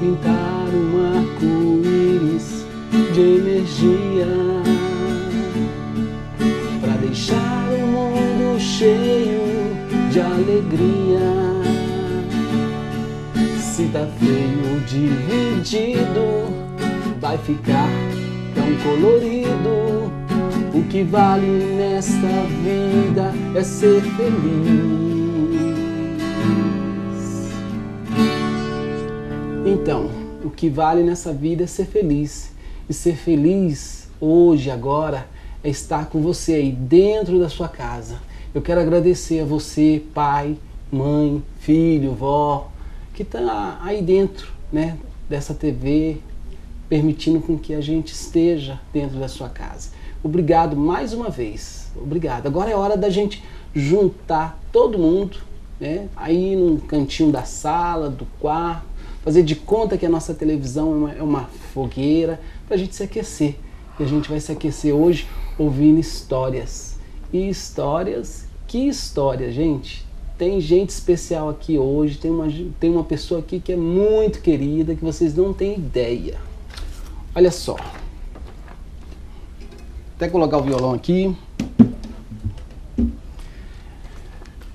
pintar um arco-íris de energia, pra deixar o mundo cheio de alegria. Se tá feio dividido, vai ficar tão colorido. O que vale nesta vida é ser feliz. Então, o que vale nessa vida é ser feliz. E ser feliz hoje, agora, é estar com você aí dentro da sua casa. Eu quero agradecer a você, pai, mãe, filho, vó, que está aí dentro, né, dessa TV, permitindo com que a gente esteja dentro da sua casa. Obrigado mais uma vez. Obrigado. Agora é hora da gente juntar todo mundo, né, aí num cantinho da sala, do quarto, fazer de conta que a nossa televisão é uma fogueira, para a gente se aquecer. E a gente vai se aquecer hoje ouvindo histórias. E histórias, que história, gente? Tem gente especial aqui hoje, tem uma pessoa aqui que é muito querida, que vocês não têm ideia. Olha só. Até colocar o violão aqui.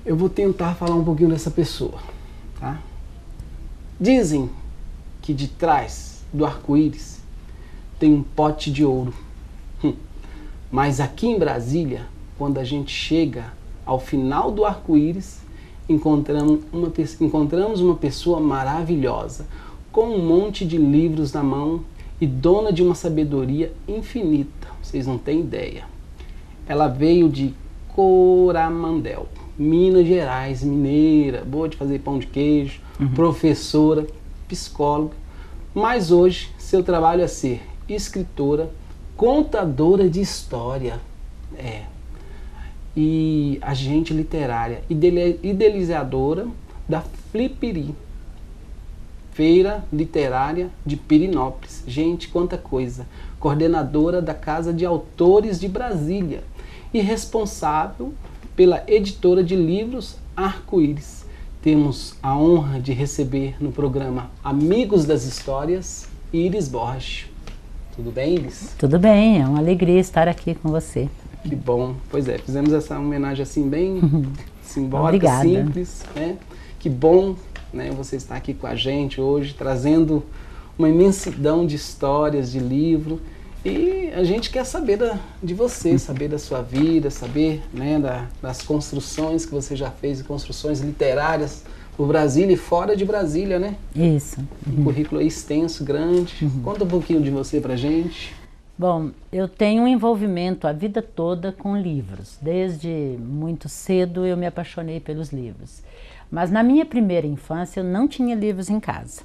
Eu vou tentar falar um pouquinho dessa pessoa, tá? Dizem que de trás do arco-íris tem um pote de ouro. Mas aqui em Brasília, quando a gente chega ao final do arco-íris, encontramos uma pessoa maravilhosa, com um monte de livros na mão e dona de uma sabedoria infinita. Vocês não têm ideia. Ela veio de Coromandel, Minas Gerais, mineira, boa de fazer pão de queijo, professora, psicóloga, mas hoje seu trabalho é ser escritora, contadora de história, e agente literária, idealizadora da Flipiri, Feira Literária de Pirinópolis. Gente, quanta coisa! Coordenadora da Casa de Autores de Brasília e responsável pela editora de livros Arco-Íris. Temos a honra de receber no programa Amigos das Histórias, Iris Borges. Tudo bem, Iris? Tudo bem, é uma alegria estar aqui com você. Que bom. Pois é, fizemos essa homenagem assim bem simbólica, Obrigada. simples, né? Que bom, né, você estar aqui com a gente hoje, trazendo uma imensidão de histórias, de livro. E a gente quer saber de você, saber da sua vida, saber, né, das construções que você já fez, construções literárias por Brasília e fora de Brasília, né? Isso. Um currículo aí extenso, grande. Conta um pouquinho de você pra gente. Bom, eu tenho um envolvimento a vida toda com livros. Desde muito cedo eu me apaixonei pelos livros. Mas na minha primeira infância eu não tinha livros em casa.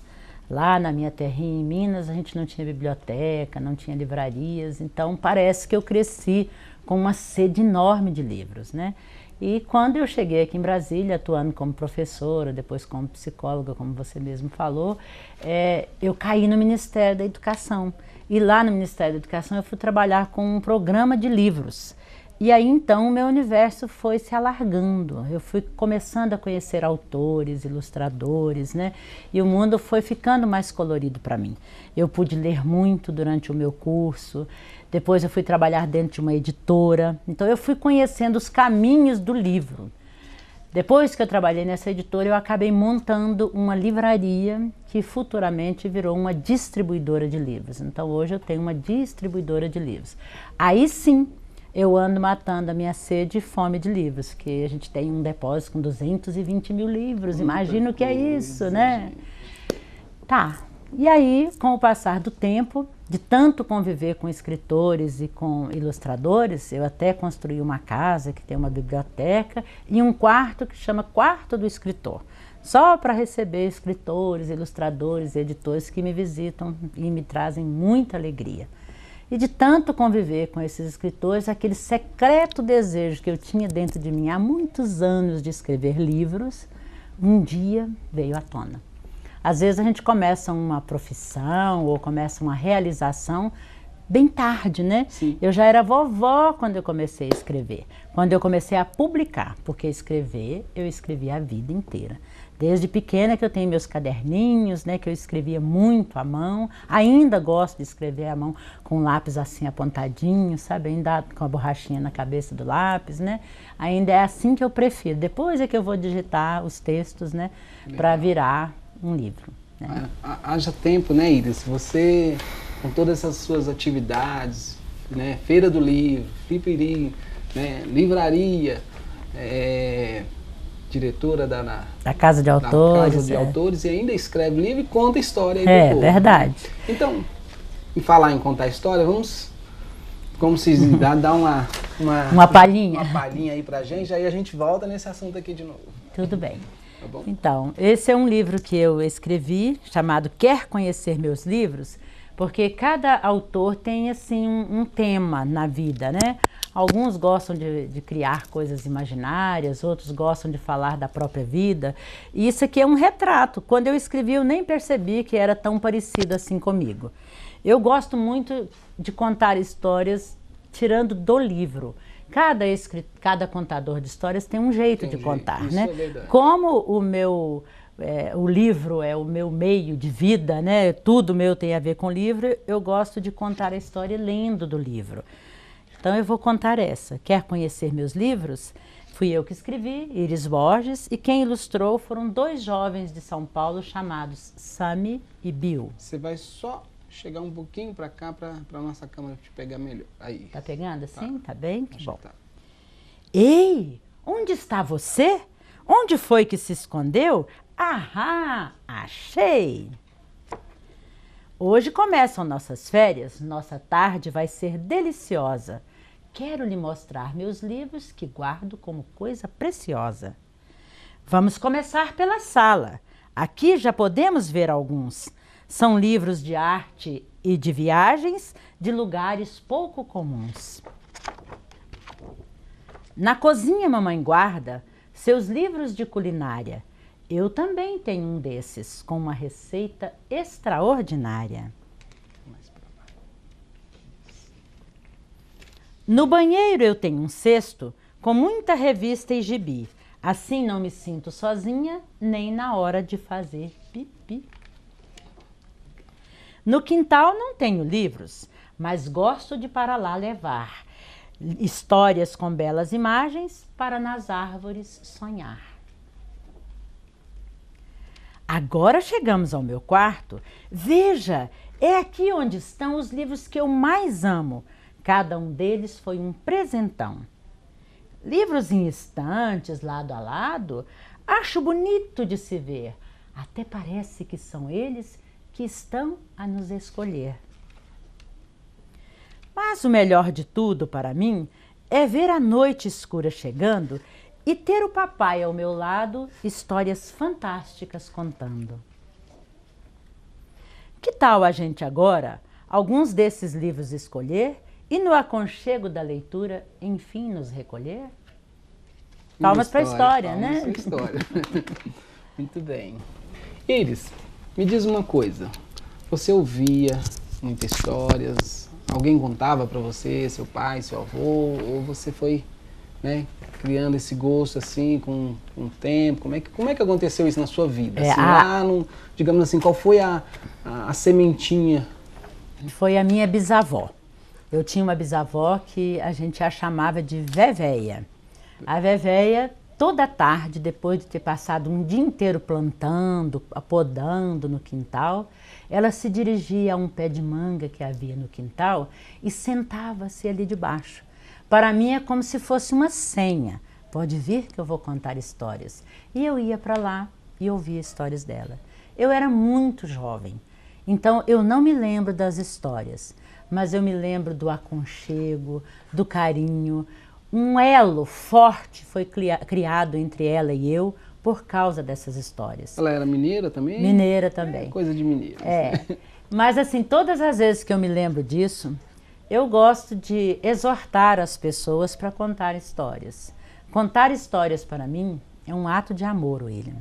Lá na minha terrinha em Minas a gente não tinha biblioteca, não tinha livrarias, então parece que eu cresci com uma sede enorme de livros, né? E quando eu cheguei aqui em Brasília, atuando como professora, depois como psicóloga, como você mesmo falou, eu caí no Ministério da Educação. E lá no Ministério da Educação eu fui trabalhar com um programa de livros. E aí então o meu universo foi se alargando, eu fui começando a conhecer autores, ilustradores, né? E o mundo foi ficando mais colorido para mim. Eu pude ler muito durante o meu curso, depois eu fui trabalhar dentro de uma editora, então eu fui conhecendo os caminhos do livro. Depois que eu trabalhei nessa editora, eu acabei montando uma livraria que futuramente virou uma distribuidora de livros. Então hoje eu tenho uma distribuidora de livros. Aí sim, eu ando matando a minha sede e fome de livros, que a gente tem um depósito com 220 mil livros, imagina o que é isso, né? Tá, e aí, com o passar do tempo, de tanto conviver com escritores e com ilustradores, eu até construí uma casa que tem uma biblioteca e um quarto que chama Quarto do Escritor, só para receber escritores, ilustradores, editores que me visitam e me trazem muita alegria. E de tanto conviver com esses escritores, aquele secreto desejo que eu tinha dentro de mim há muitos anos de escrever livros, um dia veio à tona. Às vezes a gente começa uma profissão ou começa uma realização bem tarde, né? Sim. Eu já era vovó quando eu comecei a escrever, quando eu comecei a publicar, porque escrever eu escrevi a vida inteira. Desde pequena que eu tenho meus caderninhos, né, que eu escrevia muito à mão. Ainda gosto de escrever à mão com lápis assim apontadinho, sabe? Ainda com a borrachinha na cabeça do lápis, né? Ainda é assim que eu prefiro. Depois é que eu vou digitar os textos, né, para virar um livro. Né? Haja tempo, né, Iris? Você, com todas essas suas atividades, né, Feira do Livro, Fliperi, né, livraria, diretora da Casa de Autores. Casa de Autores, e ainda escreve livro e conta história aí do povo. Verdade. Então, em falar em contar história, vamos, como se dar uma palhinha. Uma palhinha aí pra gente, aí a gente volta nesse assunto aqui de novo. Tudo bem. Tá bom? Então, esse é um livro que eu escrevi, chamado Quer Conhecer Meus Livros? Porque cada autor tem assim um tema na vida, né? Alguns gostam de criar coisas imaginárias, outros gostam de falar da própria vida. E isso aqui é um retrato. Quando eu escrevi, eu nem percebi que era tão parecido assim comigo. Eu gosto muito de contar histórias tirando do livro. Cada contador de histórias tem um jeito de contar, né? É Como o livro é o meu meio de vida, né? Tudo meu tem a ver com o livro, eu gosto de contar a história lendo do livro. Então eu vou contar essa. Quer conhecer meus livros? Fui eu que escrevi, Iris Borges, e quem ilustrou foram 2 jovens de São Paulo chamados Sami e Bill. Você vai só chegar um pouquinho para cá, para a nossa câmera te pegar melhor. Aí. Tá pegando assim? Tá bem? Que bom. Tá. Ei, onde está você? Onde foi que se escondeu? Ahá, achei! Hoje começam nossas férias, nossa tarde vai ser deliciosa. Quero lhe mostrar meus livros que guardo como coisa preciosa. Vamos começar pela sala. Aqui já podemos ver alguns. São livros de arte e de viagens de lugares pouco comuns. Na cozinha, mamãe guarda seus livros de culinária. Eu também tenho um desses, com uma receita extraordinária. No banheiro eu tenho um cesto com muita revista e gibi. Assim não me sinto sozinha, nem na hora de fazer pipi. No quintal não tenho livros, mas gosto de para lá levar histórias com belas imagens para nas árvores sonhar. Agora chegamos ao meu quarto. Veja, é aqui onde estão os livros que eu mais amo. Cada um deles foi um presentão. Livros em estantes, lado a lado, acho bonito de se ver. Até parece que são eles que estão a nos escolher. Mas o melhor de tudo para mim é ver a noite escura chegando e ter o papai ao meu lado, histórias fantásticas contando. Que tal a gente agora, alguns desses livros escolher e no aconchego da leitura, enfim, nos recolher? Palmas para a história, né? Palmas para a história. Muito bem. Iris, me diz uma coisa. Você ouvia muitas histórias? Alguém contava para você, seu pai, seu avô? Ou você foi, né, criando esse gosto assim com o tempo? Como é que aconteceu isso na sua vida? Assim, lá no, digamos assim, qual foi a sementinha? Foi a minha bisavó. Eu tinha uma bisavó que a gente a chamava de Vévéia. A Vévéia, toda tarde, depois de ter passado um dia inteiro plantando, podando no quintal, ela se dirigia a um pé de manga que havia no quintal e sentava-se ali debaixo. Para mim é como se fosse uma senha. Pode vir que eu vou contar histórias. E eu ia para lá e ouvia histórias dela. Eu era muito jovem, então eu não me lembro das histórias, mas eu me lembro do aconchego, do carinho. Um elo forte foi criado entre ela e eu por causa dessas histórias. Ela era mineira também? Mineira também. Coisa de mineiro. Mas assim, todas as vezes que eu me lembro disso, eu gosto de exortar as pessoas para contar histórias. Contar histórias para mim é um ato de amor, William.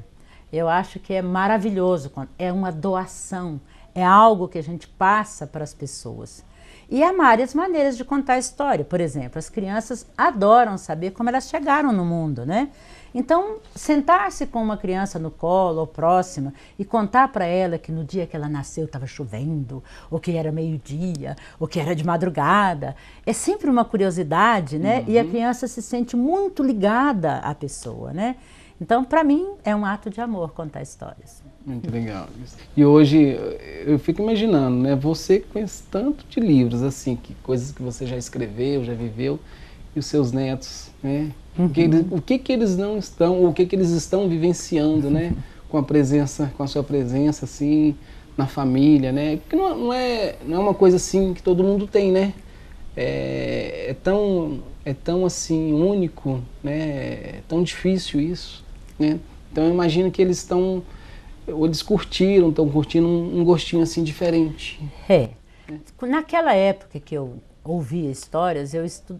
Eu acho que é maravilhoso, é uma doação, é algo que a gente passa para as pessoas. E há várias maneiras de contar a história. Por exemplo, as crianças adoram saber como elas chegaram no mundo, né? Então, sentar-se com uma criança no colo ou próxima e contar para ela que no dia que ela nasceu estava chovendo, ou que era meio-dia, ou que era de madrugada, é sempre uma curiosidade, né? E a criança se sente muito ligada à pessoa, né? Então, para mim, é um ato de amor contar histórias. Muito legal. E hoje, eu fico imaginando, né? Você com esse tanto de livros, assim, coisas que você já escreveu, já viveu, e os seus netos, né? O que eles não estão, ou o que eles estão vivenciando, né? Com a sua presença, assim, na família, né? Porque não é uma coisa assim que todo mundo tem, né? É tão assim, único, né? É tão difícil isso, né? Então eu imagino que eles estão curtindo um gostinho assim diferente. Naquela época que eu ouvia histórias,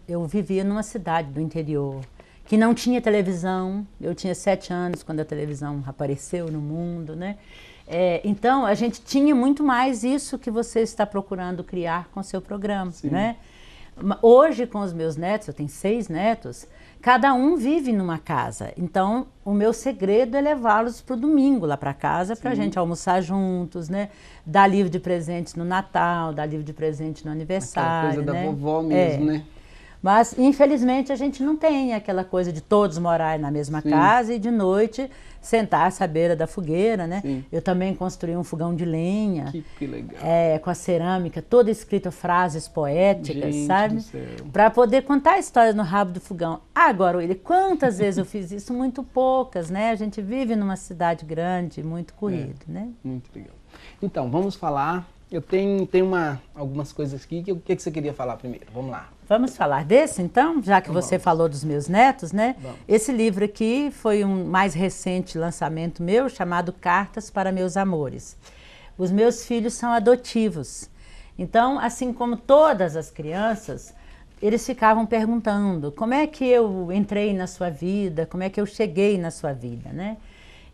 eu vivia numa cidade do interior, que não tinha televisão. Eu tinha 7 anos quando a televisão apareceu no mundo, né? Então, a gente tinha muito mais isso que você está procurando criar com o seu programa, né? Hoje, com os meus netos, eu tenho 6 netos, cada um vive numa casa. Então, o meu segredo é levá-los para o domingo lá para casa, para a gente almoçar juntos, né? Dar livro de presente no Natal, dar livro de presente no aniversário. Aquela coisa, né? Da vovó mesmo, né? Mas, infelizmente, a gente não tem aquela coisa de todos morarem na mesma casa e de noite sentar-se à beira da fogueira, né? Eu também construí um fogão de lenha. Que legal. Com a cerâmica toda escrita frases poéticas, Gente sabe? Para poder contar histórias no rabo do fogão. Agora, William, quantas vezes eu fiz isso? Muito poucas, né? A gente vive numa cidade grande, muito corrido, né? Muito legal. Então, vamos falar. Eu tenho algumas coisas aqui. O que você queria falar primeiro? Vamos lá. Vamos falar desse, então? Já que você falou dos meus netos, né? Vamos. Esse livro aqui foi um mais recente lançamento meu, chamado Cartas para Meus Amores. Os meus filhos são adotivos. Então, assim como todas as crianças, eles ficavam perguntando como é que eu entrei na sua vida, como é que eu cheguei na sua vida, né?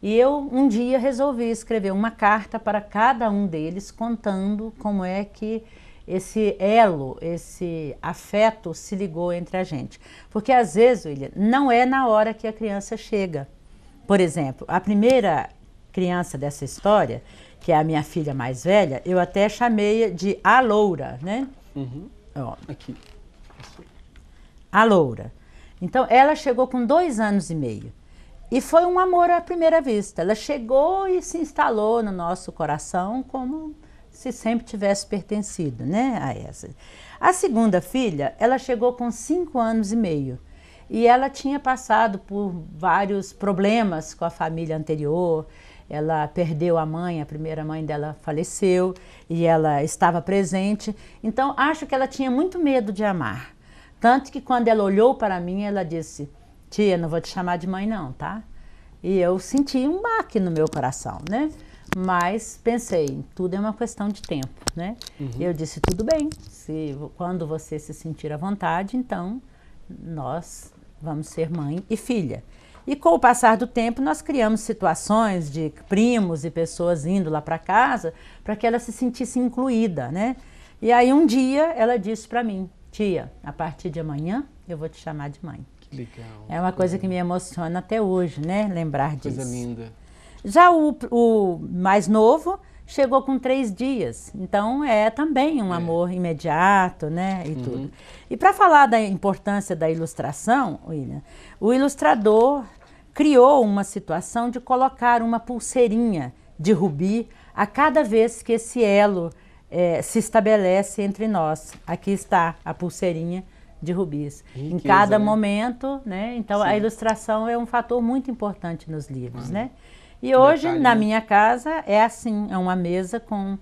E eu, um dia, resolvi escrever uma carta para cada um deles, contando como é que esse elo, esse afeto se ligou entre a gente. Porque, às vezes, William, não é na hora que a criança chega. Por exemplo, a primeira criança dessa história, que é a minha filha mais velha, eu até chamei de a Loura, né? Ó, aqui. A Loura. Então, ela chegou com 2 anos e meio. E foi um amor à primeira vista. Ela chegou e se instalou no nosso coração como se sempre tivesse pertencido, né, a essa. A segunda filha, ela chegou com 5 anos e meio. E ela tinha passado por vários problemas com a família anterior. Ela perdeu a mãe, a primeira mãe dela faleceu, e ela estava presente. Então, acho que ela tinha muito medo de amar. Tanto que quando ela olhou para mim, ela disse: tia, não vou te chamar de mãe não, tá? E eu senti um baque no meu coração, né? Mas pensei, tudo é uma questão de tempo, né? Eu disse, tudo bem, quando você se sentir à vontade, então nós vamos ser mãe e filha. E com o passar do tempo, nós criamos situações de primos e pessoas indo lá para casa para que ela se sentisse incluída, né? E aí um dia ela disse para mim, tia, a partir de amanhã eu vou te chamar de mãe. Legal. É uma coisa que me emociona até hoje, né? Lembrar disso. Coisa linda. Já o mais novo chegou com 3 dias. Então é também um amor imediato, né? E tudo. E para falar da importância da ilustração, William, o ilustrador criou uma situação de colocar uma pulseirinha de rubi a cada vez que esse elo se estabelece entre nós. Aqui está a pulseirinha de rubis. Em cada momento, né? Então a ilustração é um fator muito importante nos livros, né? E hoje, na minha casa, é assim, é uma mesa com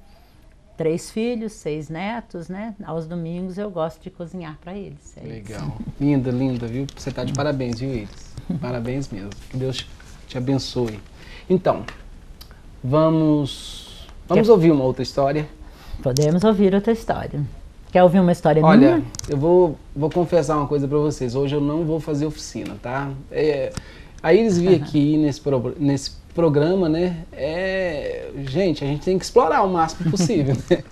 3 filhos, 6 netos, né? Aos domingos eu gosto de cozinhar para eles. Legal. Isso. Linda, linda, viu? Você tá de parabéns, viu, Iris? Parabéns mesmo. Que Deus te abençoe. Então, vamos ouvir uma outra história? Podemos ouvir outra história. Quer ouvir uma história minha? Olha, eu vou confessar uma coisa para vocês. Hoje eu não vou fazer oficina, tá? A Iris vir aqui nesse programa, né? Gente, a gente tem que explorar o máximo possível, né?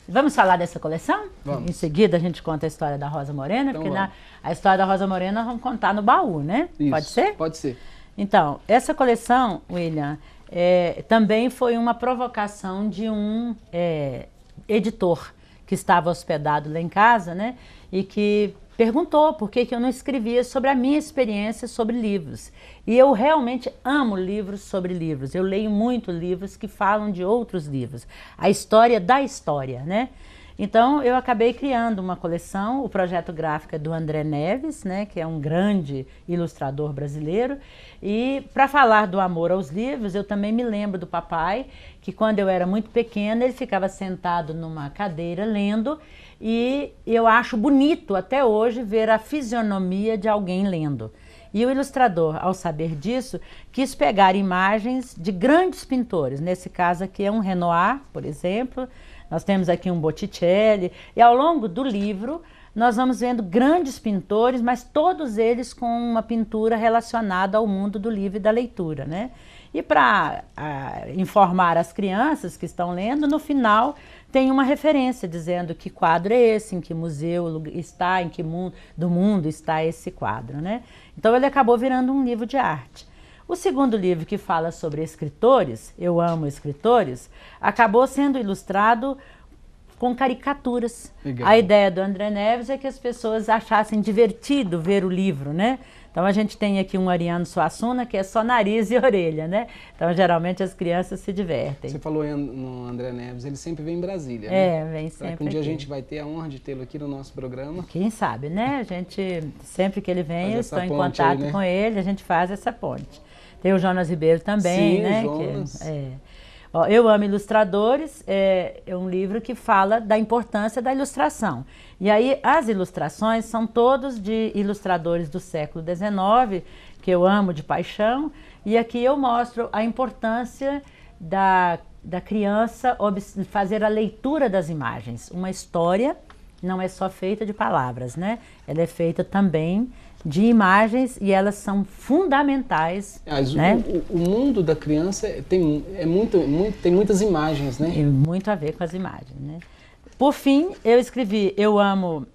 Vamos falar dessa coleção? Vamos. Em seguida a gente conta a história da Rosa Morena, Então porque vamos. a história da Rosa Morena nós vamos contar no baú, né? Isso. Pode ser? Pode ser. Então, essa coleção, William, também foi uma provocação de um editor que estava hospedado lá em casa, né? E que perguntou por que eu não escrevia sobre a minha experiência sobre livros. E eu realmente amo livros sobre livros. Eu leio muito livros que falam de outros livros. A história da história, né? Então, eu acabei criando uma coleção, o projeto gráfico é do André Neves, né, que é um grande ilustrador brasileiro. E para falar do amor aos livros, eu também me lembro do papai, que quando eu era muito pequena, ele ficava sentado numa cadeira lendo, e eu acho bonito até hoje ver a fisionomia de alguém lendo. E o ilustrador, ao saber disso, quis pegar imagens de grandes pintores. Nesse caso aqui é um Renoir, por exemplo. Nós temos aqui um Botticelli. E ao longo do livro, nós vamos vendo grandes pintores, mas todos eles com uma pintura relacionada ao mundo do livro e da leitura, né? E para informar as crianças que estão lendo, no final tem uma referência dizendo que quadro é esse, em que museu está, em que mundo do mundo está esse quadro, né? Então ele acabou virando um livro de arte. O segundo livro, que fala sobre escritores, Eu Amo Escritores, acabou sendo ilustrado com caricaturas. Legal. A ideia do André Neves é que as pessoas achassem divertido ver o livro, né? Então a gente tem aqui um Ariano Suassuna, que é só nariz e orelha, né? Então geralmente as crianças se divertem. Você falou no André Neves, ele sempre vem em Brasília, né? Vem sempre. Que um dia aqui. a gente vai ter a honra de tê-lo aqui no nosso programa. Quem sabe, né? A gente, sempre que ele vem, eu estou em contato aí, né? com ele, a gente faz essa ponte. Tem o Jonas Ribeiro também, Sim, né? Jonas. Ó, Eu Amo Ilustradores é um livro que fala da importância da ilustração. E aí as ilustrações são todos de ilustradores do século XIX, que eu amo de paixão, e aqui eu mostro a importância da criança fazer a leitura das imagens. Uma história não é só feita de palavras, né? Ela é feita também de imagens e elas são fundamentais. Né? O mundo da criança tem muitas imagens, né? Tem muito a ver com as imagens, né? Por fim, eu escrevi Eu Amo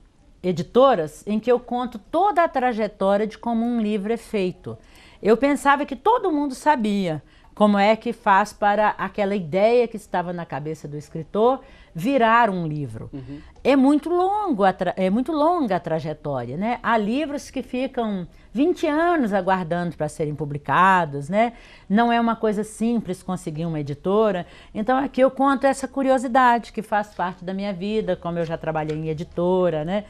Editoras, em que eu conto toda a trajetória de como um livro é feito. Eu pensava que todo mundo sabia como é que faz para aquela ideia que estava na cabeça do escritor virar um livro. Uhum. É muito longa a trajetória, né? Há livros que ficam 20 anos aguardando para serem publicados, né? Não é uma coisa simples conseguir uma editora. Então aqui eu conto essa curiosidade que faz parte da minha vida, como eu já trabalhei em editora, né?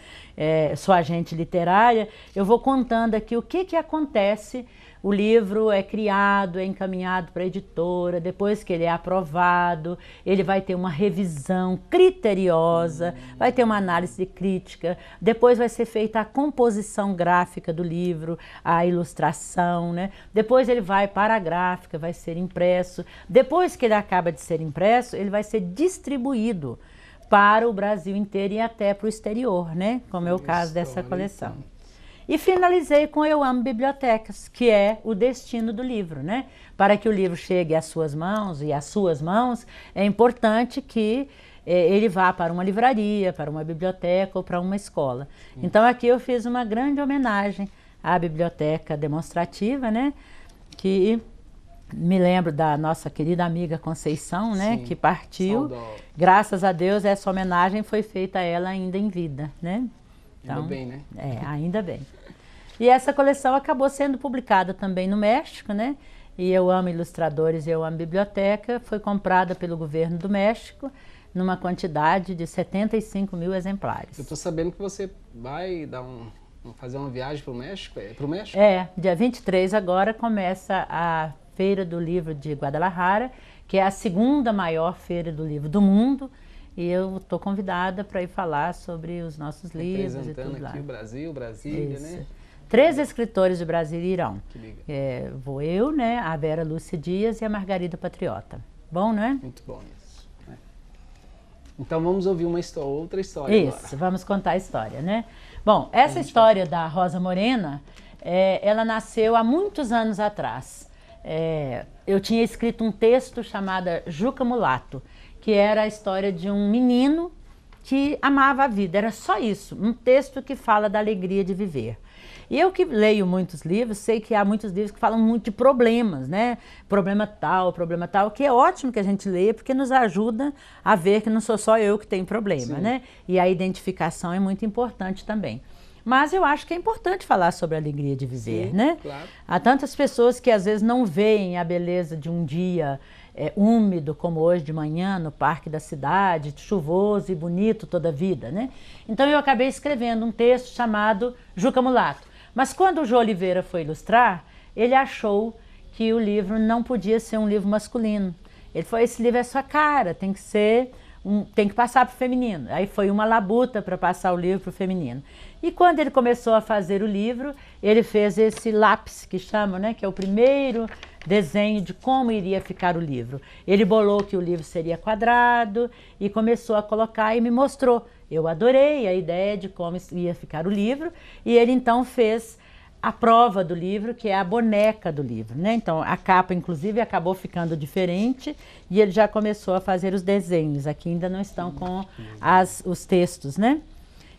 Sou agente literária, eu vou contando aqui o que acontece. O livro é criado, é encaminhado para a editora, depois que ele é aprovado, ele vai ter uma revisão criteriosa, vai ter uma análise crítica, depois vai ser feita a composição gráfica do livro, a ilustração, né? Depois ele vai para a gráfica, vai ser impresso. Depois que ele acaba de ser impresso, ele vai ser distribuído para o Brasil inteiro e até para o exterior, né? Como é o caso dessa coleção. E finalizei com Eu Amo Bibliotecas, que é o destino do livro, né? Para que o livro chegue às suas mãos e às suas mãos, é importante que ele vá para uma livraria, para uma biblioteca ou para uma escola. Então aqui eu fiz uma grande homenagem à biblioteca demonstrativa, né? Que me lembro da nossa querida amiga Conceição, né? Sim, que partiu. Saudosa. Graças a Deus essa homenagem foi feita a ela ainda em vida, né? Então, ainda bem, né? Ainda bem. E essa coleção acabou sendo publicada também no México, né? E Eu Amo Ilustradores e Eu Amo Biblioteca foi comprada pelo governo do México numa quantidade de 75 mil exemplares. Eu estou sabendo que você vai fazer uma viagem para o México? Para o México? Dia 23 agora começa a Feira do Livro de Guadalajara, que é a segunda maior feira do livro do mundo. E eu estou convidada para ir falar sobre os nossos livros e tudo lá. Aqui o Brasil, Brasília, isso. né? 3 escritores de Brasília irão. Vou eu, né, a Vera Lúcia Dias e a Margarida Patriota. Bom, não é? Muito bom isso. Então vamos ouvir outra história agora. Isso, vamos contar a história, né? Bom, essa história da Rosa Morena, ela nasceu há muitos anos atrás. Eu tinha escrito um texto chamado Juca Mulato, que era a história de um menino que amava a vida, era só isso, um texto que fala da alegria de viver. E eu que leio muitos livros, sei que há muitos livros que falam muito de problemas, né? Problema tal, que é ótimo que a gente leia, porque nos ajuda a ver que não sou só eu que tenho problema, né? E a identificação é muito importante também. Mas eu acho que é importante falar sobre a alegria de viver, né? Claro. Há tantas pessoas que às vezes não veem a beleza de um dia úmido, como hoje de manhã, no parque da cidade, chuvoso e bonito toda a vida, né? Então eu acabei escrevendo um texto chamado Juca Mulato. Mas quando o João Oliveira foi ilustrar, ele achou que o livro não podia ser um livro masculino. Ele falou, esse livro é sua cara, tem que passar para o feminino. Aí foi uma labuta para passar o livro para o feminino. E quando ele começou a fazer o livro, ele fez esse lápis, que chamam, né, que é o primeiro desenho de como iria ficar o livro. Ele bolou que o livro seria quadrado e começou a colocar e me mostrou. Eu adorei a ideia de como ia ficar o livro e ele então fez a prova do livro, que é a boneca do livro, né? Então a capa inclusive acabou ficando diferente e ele já começou a fazer os desenhos. Aqui ainda não estão com os textos, né?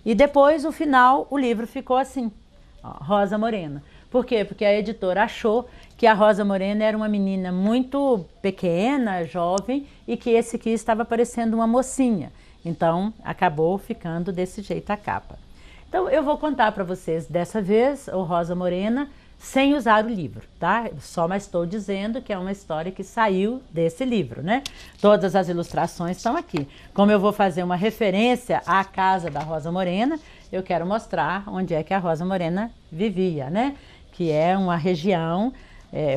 E depois, o final, o livro ficou assim, ó, Rosa Morena. Por quê? Porque a editora achou que a Rosa Morena era uma menina muito pequena, jovem, e que esse aqui estava parecendo uma mocinha. Então, acabou ficando desse jeito a capa. Então, eu vou contar para vocês dessa vez, o Rosa Morena, sem usar o livro, tá? Só mas estou dizendo que é uma história que saiu desse livro, né? Todas as ilustrações estão aqui. Como eu vou fazer uma referência à casa da Rosa Morena, eu quero mostrar onde é que a Rosa Morena vivia, né? Que é uma região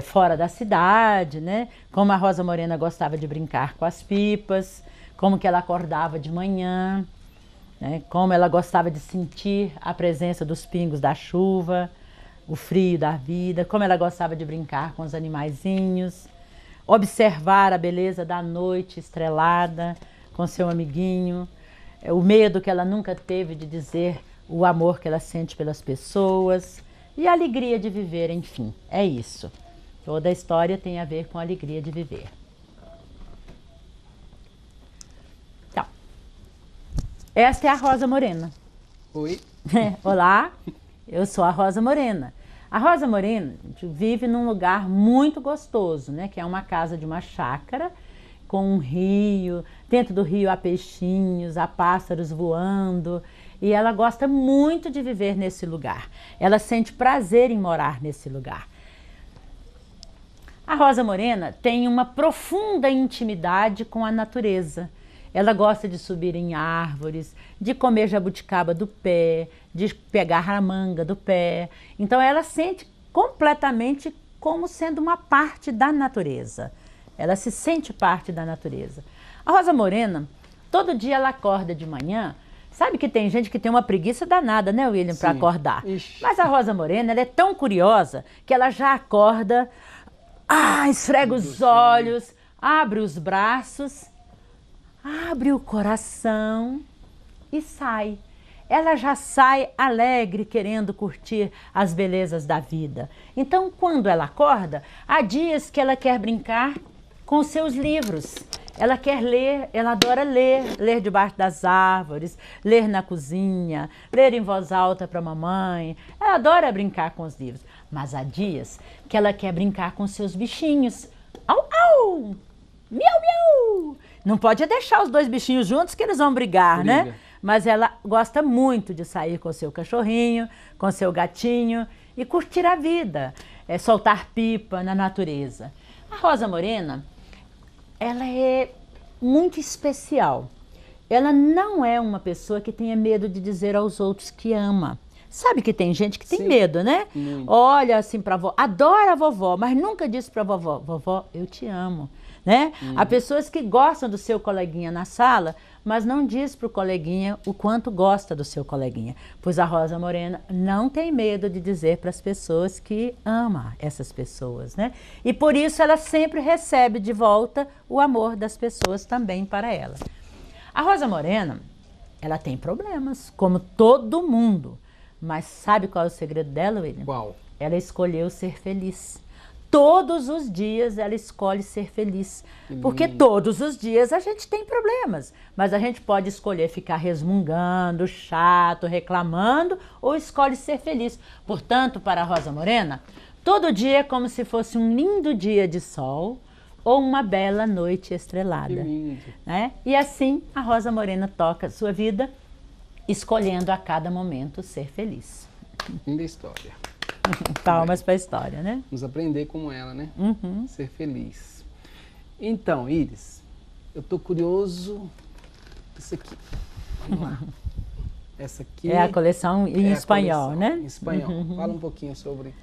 fora da cidade, né? Como a Rosa Morena gostava de brincar com as pipas, como que ela acordava de manhã, né? Como ela gostava de sentir a presença dos pingos da chuva, o frio da vida, como ela gostava de brincar com os animaizinhos, observar a beleza da noite estrelada com seu amiguinho, o medo que ela nunca teve de dizer o amor que ela sente pelas pessoas e a alegria de viver, enfim, é isso. Toda a história tem a ver com a alegria de viver. Então, esta é a Rosa Morena. Oi. Olá, eu sou a Rosa Morena. A Rosa Morena vive num lugar muito gostoso, né? Que é uma casa de uma chácara com um rio. Dentro do rio há peixinhos, há pássaros voando. E ela gosta muito de viver nesse lugar. Ela sente prazer em morar nesse lugar. A Rosa Morena tem uma profunda intimidade com a natureza. Ela gosta de subir em árvores, de comer jabuticaba do pé, de pegar a manga do pé. Então ela sente completamente como sendo uma parte da natureza. Ela se sente parte da natureza. A Rosa Morena, todo dia ela acorda de manhã. Sabe que tem gente que tem uma preguiça danada, né, William, para acordar. Ixi. Mas a Rosa Morena, ela é tão curiosa que ela já acorda, esfrega os olhos, abre os braços, abre o coração e sai. Ela já sai alegre, querendo curtir as belezas da vida. Então, quando ela acorda, há dias que ela quer brincar com os seus livros. Ela quer ler, ela adora ler debaixo das árvores, ler na cozinha, ler em voz alta para a mamãe. Ela adora brincar com os livros. Mas há dias que ela quer brincar com seus bichinhos. Au, au! Miau, miau! Não pode deixar os dois bichinhos juntos que eles vão brigar, né? Mas ela gosta muito de sair com seu cachorrinho, com seu gatinho e curtir a vida, soltar pipa na natureza. A Rosa Morena, ela é muito especial. Ela não é uma pessoa que tenha medo de dizer aos outros que ama. Sabe que tem gente que tem medo, né? Muito. Olha assim para a vovó, adora a vovó, mas nunca disse para a vovó, vovó, eu te amo. Né? Há pessoas que gostam do seu coleguinha na sala, mas não diz para o coleguinha o quanto gosta do seu coleguinha. Pois a Rosa Morena não tem medo de dizer para as pessoas que ama essas pessoas, né? E por isso ela sempre recebe de volta o amor das pessoas também para ela. A Rosa Morena, ela tem problemas, como todo mundo. Mas sabe qual é o segredo dela, William? Qual? Ela escolheu ser feliz. todos os dias ela escolhe ser feliz. Porque todos os dias a gente tem problemas, mas a gente pode escolher ficar resmungando, chato, reclamando, ou escolhe ser feliz. Portanto, para a Rosa Morena, todo dia é como se fosse um lindo dia de sol ou uma bela noite estrelada. Que lindo. Né? E assim a Rosa Morena toca a sua vida, escolhendo a cada momento ser feliz. Linda história. Palmas para a história, né? Vamos aprender como ela, né? Uhum. Ser feliz. Então, Iris, eu tô curioso. Isso aqui. Vamos lá. Essa aqui É a coleção em espanhol, coleção né? Em espanhol. Fala um pouquinho sobre.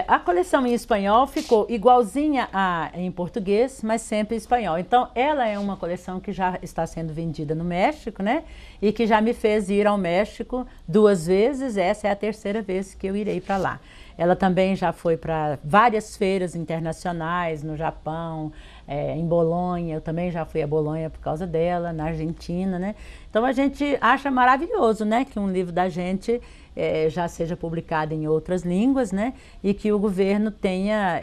A coleção em espanhol ficou igualzinha em português, mas sempre em espanhol. Então, ela é uma coleção que já está sendo vendida no México, né? E que já me fez ir ao México 2 vezes. Essa é a 3ª vez que eu irei para lá. Ela também já foi para várias feiras internacionais no Japão, em Bolonha. Eu também já fui a Bolonha por causa dela, na Argentina, né? Então, a gente acha maravilhoso, né? Que um livro da gente já seja publicado em outras línguas, né? E que o governo tenha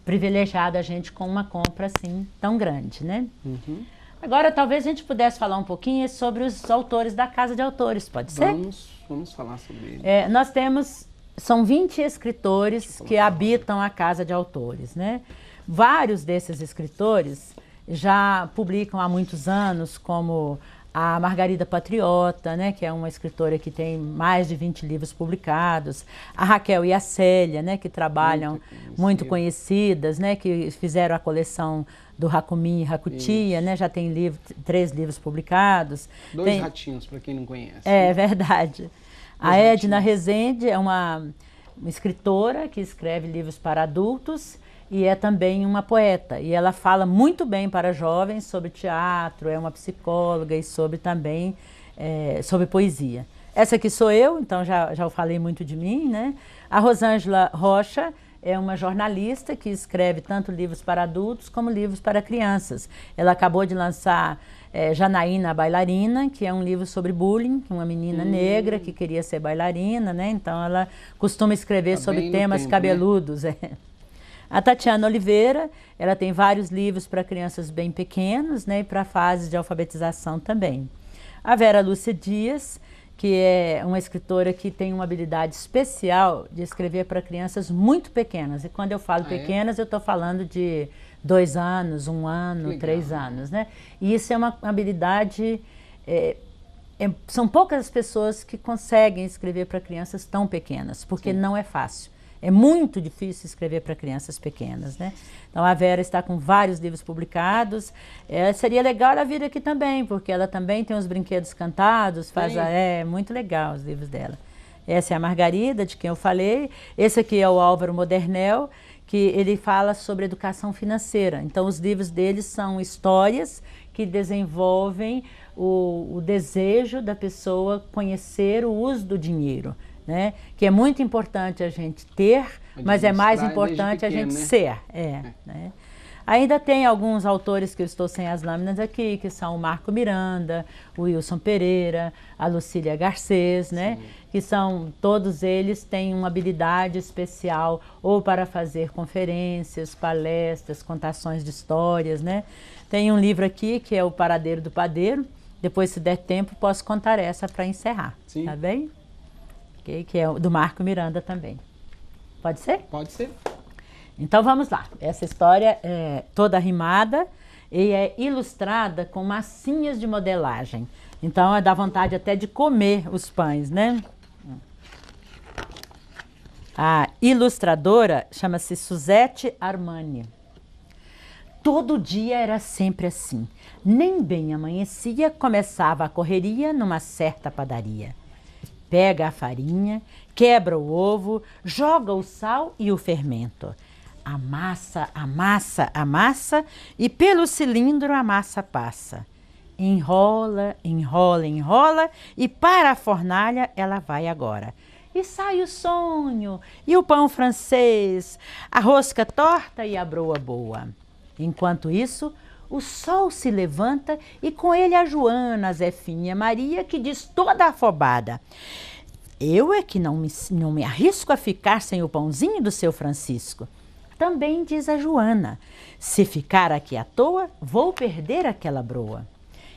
privilegiado a gente com uma compra assim tão grande, né? Uhum. Agora, talvez a gente pudesse falar um pouquinho sobre os autores da Casa de Autores, pode ser? Vamos falar sobre ele. Nós temos, são 20 escritores que habitam a Casa de Autores, né? Vários desses escritores já publicam há muitos anos, como a Margarida Patriota, né, que é uma escritora que tem mais de 20 livros publicados. A Raquel e a Célia, né, que trabalham muito conhecidas, né, que fizeram a coleção do Racumim e Racutia, né, já tem 3 livros publicados. 2 ratinhos, para quem não conhece. É verdade. A Edna Rezende é uma escritora que escreve livros para adultos e é também uma poeta. E ela fala muito bem para jovens sobre teatro, é uma psicóloga e também sobre poesia. Essa aqui sou eu, então já falei muito de mim, né? A Rosângela Rocha é uma jornalista que escreve tanto livros para adultos como livros para crianças. Ela acabou de lançar Janaína, a Bailarina, que é um livro sobre bullying, uma menina negra que queria ser bailarina, né? Então ela costuma escrever sobre temas cabeludos. Né? A Tatiana Oliveira, ela tem vários livros para crianças bem pequenos, né, e para fases de alfabetização também. A Vera Lúcia Dias, que é uma escritora que tem uma habilidade especial de escrever para crianças muito pequenas. E quando eu falo pequenas, eu estou falando de 2 anos, 1 ano, 3 anos, né? E isso é uma habilidade... são poucas as pessoas que conseguem escrever para crianças tão pequenas, porque não é fácil. É muito difícil escrever para crianças pequenas, né? Então, a Vera está com vários livros publicados. Seria legal ela vir aqui também, porque ela também tem os brinquedos cantados, é muito legal os livros dela. Essa é a Margarida, de quem eu falei. Esse aqui é o Álvaro Modernel, que ele fala sobre educação financeira. Então, os livros dele são histórias que desenvolvem o desejo da pessoa conhecer o uso do dinheiro. Né? Que é muito importante a gente ter, mas é mais importante a gente ser. Né? Ainda tem alguns autores que eu estou sem as lâminas aqui, que são o Marco Miranda, o Wilson Pereira, a Lucília Garcês, né? Que são, todos eles têm uma habilidade especial ou para fazer conferências, palestras, contações de histórias, né? Tem um livro aqui que é O Paradeiro do Padeiro. Depois, se der tempo, posso contar essa para encerrar. Sim. Tá bem? Que é do Marco Miranda também. Pode ser? Pode ser. Então vamos lá. Essa história é toda rimada e é ilustrada com massinhas de modelagem. Então dá vontade até de comer os pães, né? A ilustradora chama-se Suzette Armani. Todo dia era sempre assim. Nem bem amanhecia, começava a correria numa certa padaria. Pega a farinha, quebra o ovo, joga o sal e o fermento. Amassa, amassa, amassa e pelo cilindro a massa passa. Enrola, enrola, enrola e para a fornalha ela vai agora. E sai o sonho, e o pão francês, a rosca torta e a broa boa. Enquanto isso, o sol se levanta e com ele a Joana, a Zefinha, Maria, que diz toda afobada: eu é que não me arrisco a ficar sem o pãozinho do seu Francisco. também diz a Joana: se ficar aqui à toa, vou perder aquela broa.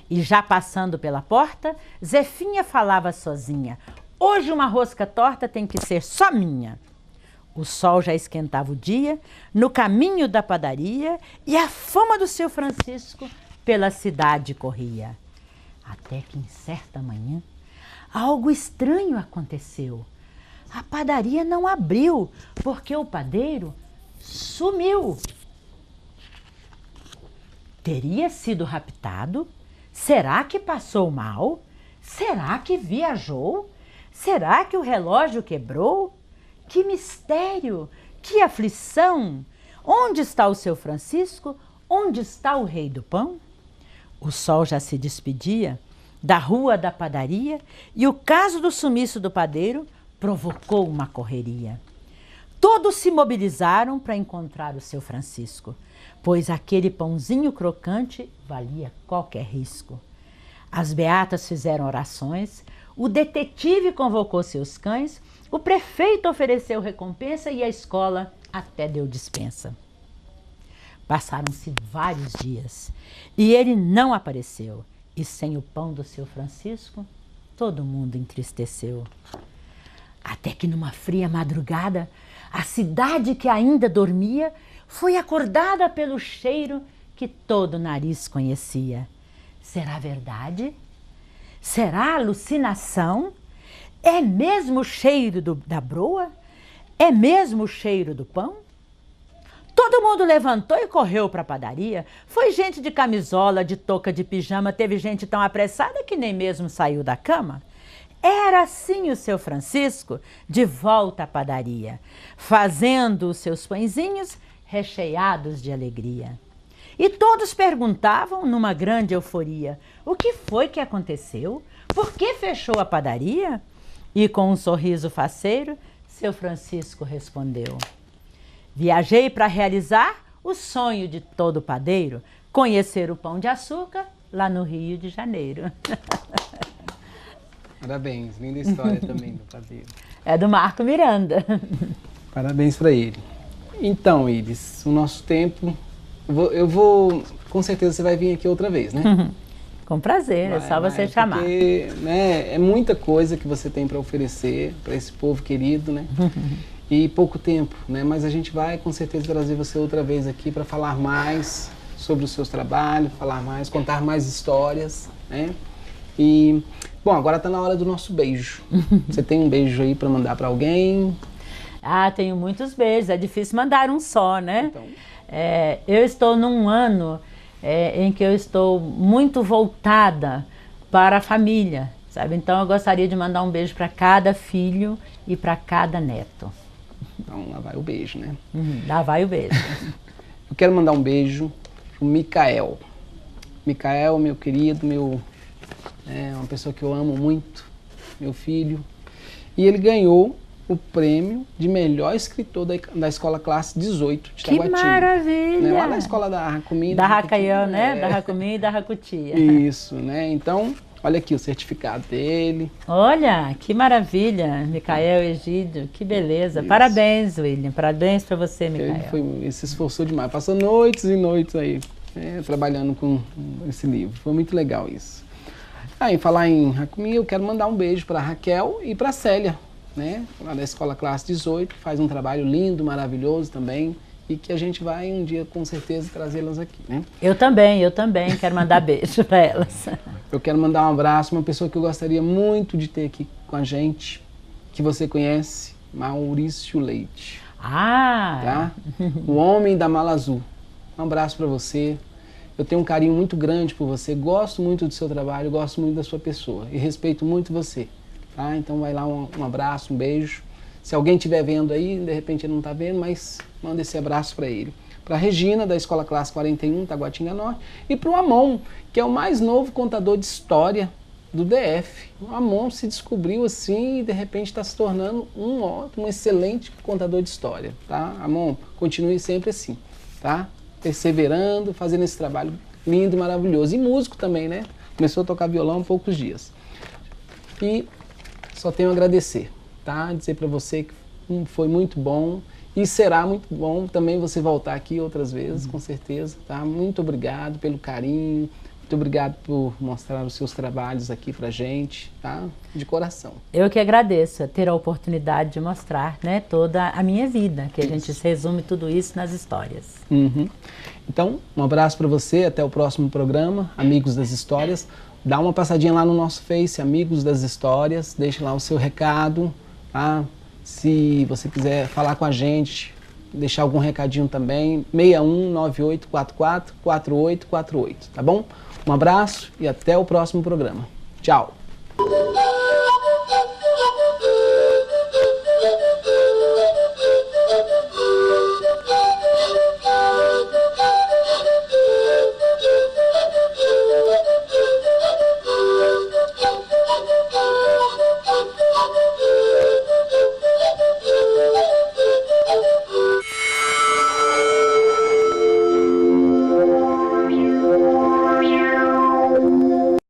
E já passando pela porta, Zefinha falava sozinha: hoje uma rosca torta tem que ser só minha. O sol já esquentava o dia, no caminho da padaria, e a fama do seu Francisco pela cidade corria. Até que em certa manhã, algo estranho aconteceu. A padaria não abriu, porque o padeiro sumiu. Teria sido raptado? Será que passou mal? Será que viajou? Será que o relógio quebrou? Que mistério! Que aflição! Onde está o seu Francisco? Onde está o rei do pão? O sol já se despedia da rua da padaria e o caso do sumiço do padeiro provocou uma correria. Todos se mobilizaram para encontrar o seu Francisco, pois aquele pãozinho crocante valia qualquer risco. As beatas fizeram orações, o detetive convocou seus cães, o prefeito ofereceu recompensa e a escola até deu dispensa. Passaram-se vários dias e ele não apareceu. E sem o pão do seu Francisco, todo mundo entristeceu. Até que numa fria madrugada, a cidade que ainda dormia foi acordada pelo cheiro que todo nariz conhecia. Será verdade? Será alucinação? É mesmo o cheiro da broa? É mesmo o cheiro do pão? Todo mundo levantou e correu para a padaria. Foi gente de camisola, de touca, de pijama. Teve gente tão apressada que nem mesmo saiu da cama. Era assim o seu Francisco, de volta à padaria, fazendo os seus pãezinhos recheados de alegria. E todos perguntavam, numa grande euforia: o que foi que aconteceu? Por que fechou a padaria? E com um sorriso faceiro, seu Francisco respondeu: viajei para realizar o sonho de todo padeiro, conhecer o Pão de Açúcar lá no Rio de Janeiro. Parabéns, linda história também do padeiro. É do Marco Miranda. Parabéns para ele. Então, Iris, o nosso tempo... Eu vou... Com certeza você vai vir aqui outra vez, né? Com prazer, é só você chamar. Porque, né, é muita coisa que você tem para oferecer para esse povo querido, né? E pouco tempo, né? Mas a gente vai com certeza trazer você outra vez aqui para falar mais sobre os seus trabalhos, falar mais, contar mais histórias, né? E, bom, agora está na hora do nosso beijo. Você tem um beijo aí para mandar para alguém? Ah, tenho muitos beijos, é difícil mandar um só, né? Então. Eu estou num ano em que eu estou muito voltada para a família, sabe? Então eu gostaria de mandar um beijo para cada filho e para cada neto. Então lá vai o beijo, né? Lá vai o beijo. Eu quero mandar um beijo pro Micael. Micael, meu querido, uma pessoa que eu amo muito, meu filho. E ele ganhou o prêmio de melhor escritor da Escola Classe 18 de Taguatinga. Que maravilha! Né? Lá na escola da Racumi. Da Racaião, né? Da Racumi e da Racutia. Isso, né? Então, olha aqui o certificado dele. Olha, que maravilha, Micael Egídio, que beleza. Isso. Parabéns, William, parabéns para você, Micael. Ele se esforçou demais, passou noites e noites aí, trabalhando com esse livro. Foi muito legal isso. Em falar em Racumi, eu quero mandar um beijo para Raquel e para Célia, né? Lá da Escola Classe 18, faz um trabalho lindo, maravilhoso também, e que a gente vai um dia com certeza trazê-las aqui, né? Eu também quero mandar beijo para elas. Eu quero mandar um abraço, uma pessoa que eu gostaria muito de ter aqui com a gente, que você conhece, Maurício Leite. Ah! Tá? O homem da mala azul. Um abraço para você. Eu tenho um carinho muito grande por você, gosto muito do seu trabalho, gosto muito da sua pessoa e respeito muito você. Tá? Então vai lá um abraço, um beijo. Se alguém estiver vendo aí, de repente ele não está vendo, mas manda esse abraço para ele. Para a Regina, da Escola Classe 41, Taguatinga Norte. E para o Amon, que é o mais novo contador de história do DF. O Amon se descobriu assim e de repente está se tornando um excelente contador de história. Tá? Amon, continue sempre assim, tá? Perseverando, fazendo esse trabalho lindo e maravilhoso. E músico também, né? Começou a tocar violão há poucos dias. E só tenho a agradecer, tá? Dizer para você que foi muito bom E será muito bom também você voltar aqui outras vezes, com certeza, tá? Muito obrigado pelo carinho, muito obrigado por mostrar os seus trabalhos aqui pra gente, tá? De coração. Eu que agradeço ter a oportunidade de mostrar, né, toda a minha vida, que a gente resume tudo isso nas histórias. Uhum. Então, um abraço para você, até o próximo programa, Amigos das Histórias. Dá uma passadinha lá no nosso Face, Amigos das Histórias, deixa lá o seu recado, tá? Se você quiser falar com a gente, deixar algum recadinho também, 6198444848, tá bom? Um abraço e até o próximo programa. Tchau!